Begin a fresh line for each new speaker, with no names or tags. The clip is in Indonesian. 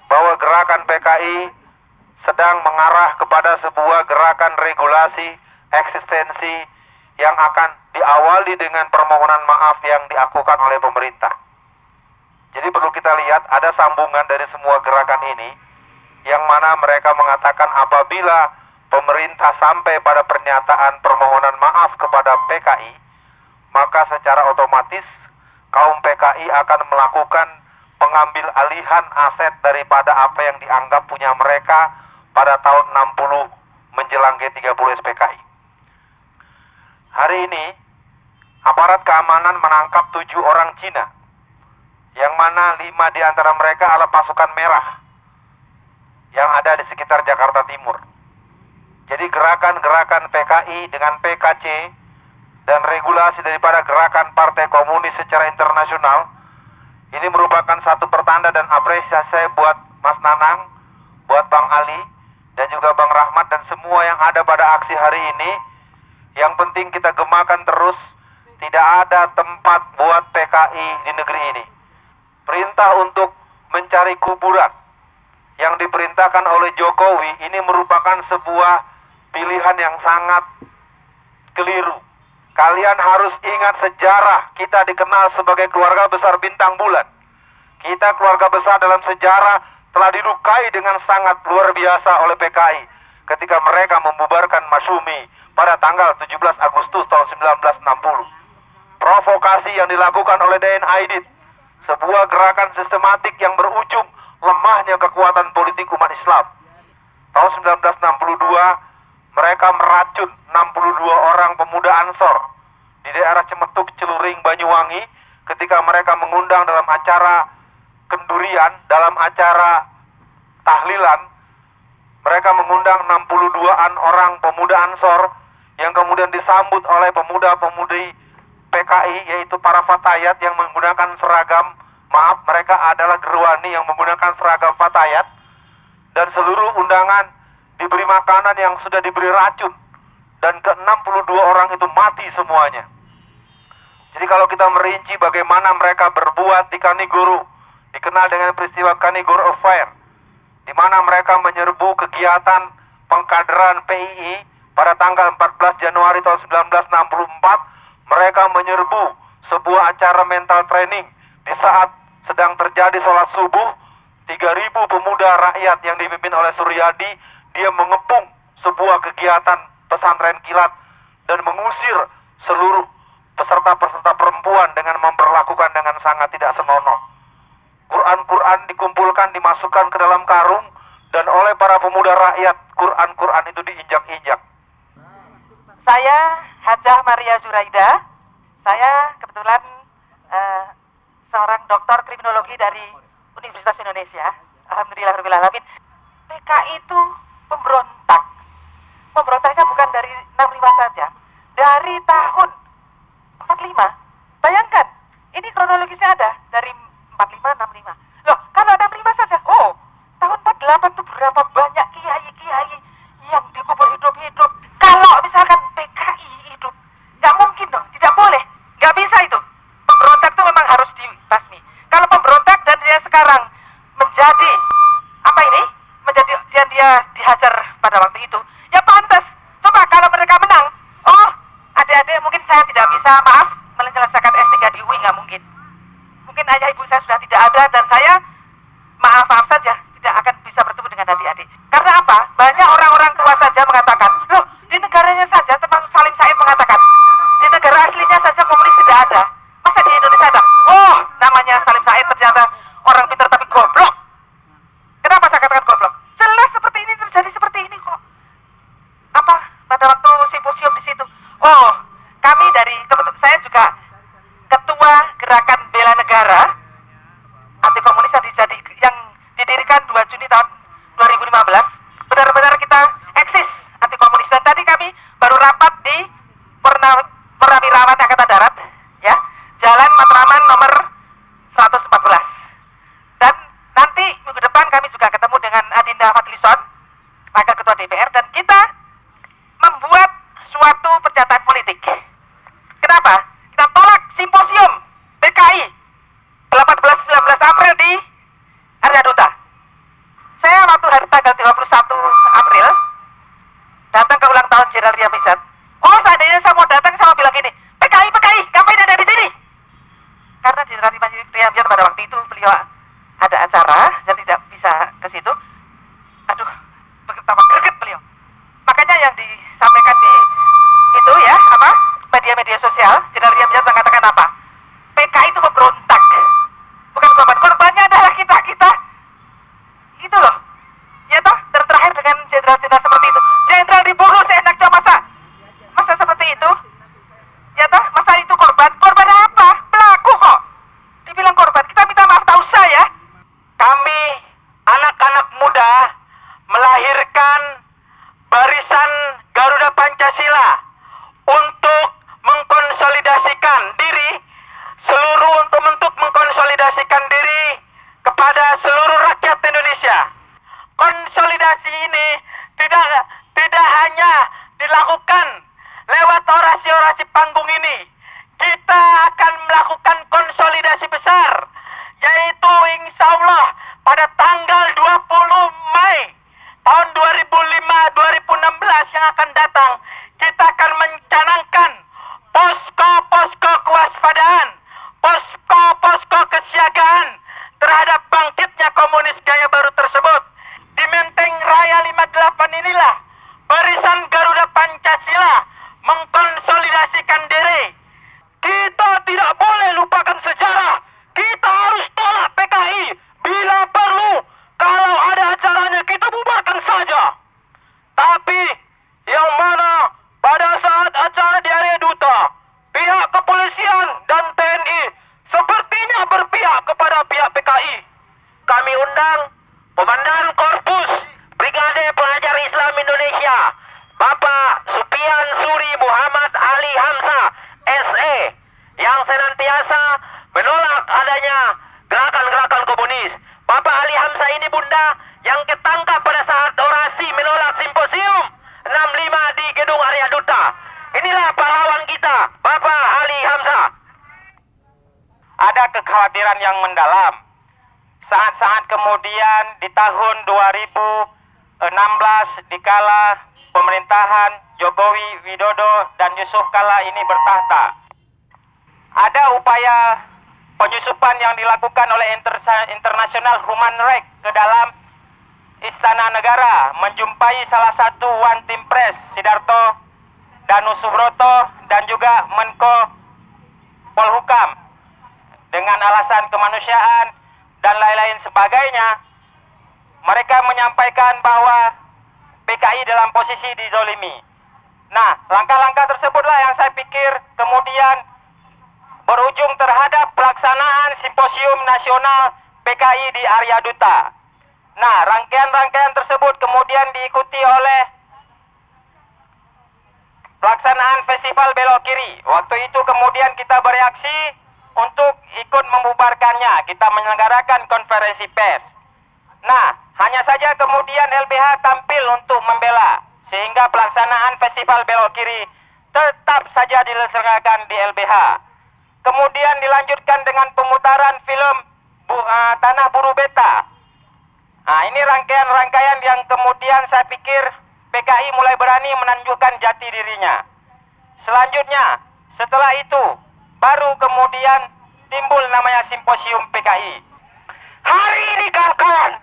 bahwa gerakan PKI sedang mengarah kepada sebuah gerakan regulasi eksistensi yang akan diawali dengan permohonan maaf yang dilakukan oleh pemerintah. Jadi perlu kita lihat ada sambungan dari semua gerakan ini, yang mana mereka mengatakan apabila pemerintah sampai pada pernyataan permohonan maaf kepada PKI, maka secara otomatis kaum PKI akan melakukan pengambil alihan aset daripada apa yang dianggap punya mereka pada tahun 60 menjelang G30 SPKI. Hari ini aparat keamanan menangkap 7 orang Cina, yang mana 5 di antara mereka adalah pasukan merah yang ada di sekitar Jakarta Timur. Jadi gerakan-gerakan PKI dengan PKC dan regulasi daripada gerakan Partai Komunis secara internasional ini merupakan satu pertanda dan apresiasi saya buat Mas Nanang, buat Bang Ali, dan juga Bang Rahmat dan semua yang ada pada aksi hari ini. Yang penting kita gemakan terus, tidak ada tempat buat PKI di negeri ini. Perintah untuk mencari kuburan yang diperintahkan oleh Jokowi ini merupakan sebuah pilihan yang sangat keliru. Kalian harus ingat sejarah, kita dikenal sebagai keluarga besar bintang bulan. Kita keluarga besar dalam sejarah telah dilukai dengan sangat luar biasa oleh PKI ketika mereka membubarkan Masyumi pada tanggal 17 Agustus tahun 1960. Provokasi yang dilakukan oleh DN Aidit, sebuah gerakan sistematik yang berujung lemahnya kekuatan politik umat Islam. Tahun 1962 mereka meracun 62 orang pemuda Ansor di daerah Cemetuk, Celuring, Banyuwangi ketika mereka mengundang dalam acara kendurian, dalam acara tahlilan. Mereka mengundang 62-an orang pemuda Ansor yang kemudian disambut oleh pemuda-pemudi PKI, yaitu para fatayat yang menggunakan seragam, maaf, mereka adalah gerwani yang menggunakan seragam fatayat, dan seluruh undangan diberi makanan yang sudah diberi racun, dan ke-62 orang itu mati semuanya. Jadi kalau kita merinci bagaimana mereka berbuat di Kanigoro, dikenal dengan peristiwa Kanigoro Affair, di mana mereka menyerbu kegiatan pengkaderan PII pada tanggal 14 Januari tahun 1964. Mereka menyerbu sebuah acara mental training di saat sedang terjadi sholat subuh. 3.000 pemuda rakyat yang dipimpin oleh Suryadi, dia mengepung sebuah kegiatan pesantren kilat dan mengusir seluruh peserta-peserta perempuan dengan memperlakukan dengan sangat tidak senonoh. Quran-Quran dikumpulkan, dimasukkan ke dalam karung, dan oleh para pemuda rakyat Quran-Quran itu diinjak-injak.
Saya Hajah Maria Zuraida. Saya kebetulan seorang doktor kriminologi dari Universitas Indonesia. Alhamdulillahirrahmanirrahim. PKI itu pemberontak. Pemberontaknya bukan dari 65 saja. Dari tahun 45. Bayangkan, ini kronologisnya ada dari 45, 65. Loh, kalau ada 65 saja, oh, tahun 48 itu berapa banyak kiai-kiai yang dikubur hidup-hidup. Kalau misalkan PKI hidup, nggak mungkin dong, tidak boleh, nggak bisa itu. Pemberontak itu memang harus dibasmi. Kalau pemberontak dan dia sekarang menjadi, apa ini, menjadi dia dihajar pada waktu itu, ya pantas. Coba kalau mereka menang, oh, adik-adik mungkin saya tidak bisa, maaf, menyelesaikan S3 di UI, nggak mungkin. Mungkin ayah ibu saya sudah tidak ada, dan saya maaf saja tidak akan bisa bertemu dengan adik-adik. Karena apa? Banyak orang-orang tua saja mengatakan, loh, di negaranya saja, termasuk Salim Said mengatakan, di negara aslinya saja komunis tidak ada, masa di Indonesia ada? Oh, namanya Salim Said ternyata orang pintar tapi goblok. Kenapa saya katakan goblok? Jelas seperti ini, terjadi seperti ini kok. Apa? Pada waktu simposium di situ, oh, kami dari, saya juga ketua gerakan bela negara anti komunis yang didirikan 2 Juni tahun 2015. Benar-benar kita eksis anti komunis, dan tadi kami baru rapat di Purnawirawan Angkatan Darat, ya, Jalan Matraman nomor 114. Dan nanti minggu depan kami juga ketemu dengan Adinda Fadlison, Wakil Ketua DPR, dan kita membuat suatu pernyataan politik. Kenapa? Kita tolak simposium PKI 18-19 April di Arya Duta. tanggal 21 April datang ke ulang tahun Jenderal Riamizat. Oh, seandainya saya mau datang, saya mau bilang gini, PKI, ngapain ada di sini? Karena Jenderal Riamizat pada waktu itu beliau ada acara dan tidak bisa ke situ. Aduh, betapa greget beliau. Makanya yang disampaikan di itu ya, apa, media-media sosial, Jenderal Riamizat mengatakan apa? PKI itu memberontak. Bukan korban, korbannya adalah kita-kita. Itu loh. Ya toh, terakhir dengan jenderal-jenderal seperti itu. Jenderal dibunuh seenaknya, masa seperti itu? Ya toh, masa itu korban? Korban apa? Pelaku kok. Dibilang korban, kita minta maaf tak usah ya.
Kami anak-anak muda melahirkan barisan Garuda Pancasila untuk mengkonsolidasikan diri untuk mengkonsolidasikan diri kepada seluruh rakyat Indonesia. Konsolidasi ini tidak hanya dilakukan lewat orasi-orasi panggung ini. Kita akan melakukan konsolidasi besar, yaitu insya Allah pada tanggal 20 Mei tahun 2016 yang akan datang, kita akan mencanangkan posko-posko kewaspadaan, posko-posko kesiagaan terhadap bangkitnya komunis gaya baru tersebut. Di Menteng Raya 58 inilah barisan Garuda Pancasila mengkonsolidasikan diri. Kita tidak boleh lupakan sejarah. Kita harus tolak PKI bila perlu. Kalau ada acaranya kita bubarkan saja. Tapi yang mana pada saat acara di area duta, pihak kepolisian dan TNI sepertinya berpihak kepada pihak PKI. Kami undang Komandan Korpus Brigade Pelajar Islam Indonesia, Bapak Supian Suri Muhammad Ali Hamzah, SE, yang senantiasa menolak adanya gerakan-gerakan komunis. Bapak Ali Hamzah ini, Bunda, yang ketangkap pada saat orasi menolak simposium 65 di Gedung Arya Duta. Inilah pahlawan kita, Bapak Ali Hamzah. Ada kekhawatiran yang mendalam. Saat-saat kemudian di tahun 2016 dikala pemerintahan Jokowi Widodo dan Yusuf Kala ini bertahta, ada upaya penyusupan yang dilakukan oleh International Human Rights ke dalam Istana Negara, menjumpai salah satu One Team Press Sidarto Danu Subroto dan juga Menko Polhukam dengan alasan kemanusiaan dan lain-lain sebagainya. Mereka menyampaikan bahwa PKI dalam posisi dizolimi. Nah, langkah-langkah tersebutlah yang saya pikir kemudian berujung terhadap pelaksanaan Simposium Nasional PKI di Arya Duta. Nah, rangkaian-rangkaian tersebut kemudian diikuti oleh pelaksanaan Festival Belok Kiri. Waktu itu kemudian kita bereaksi untuk ikut membubarkannya. Kita menyelenggarakan konferensi pers. Nah, hanya saja kemudian LBH tampil untuk membela, sehingga pelaksanaan Festival Belok Kiri tetap saja diselenggarakan di LBH. Kemudian dilanjutkan dengan pemutaran film Tanah Buru Beta. Nah, ini rangkaian-rangkaian yang kemudian saya pikir PKI mulai berani menunjukkan jati dirinya. Selanjutnya, setelah itu, baru kemudian timbul namanya Simposium PKI. Hari ini kawan-kawan,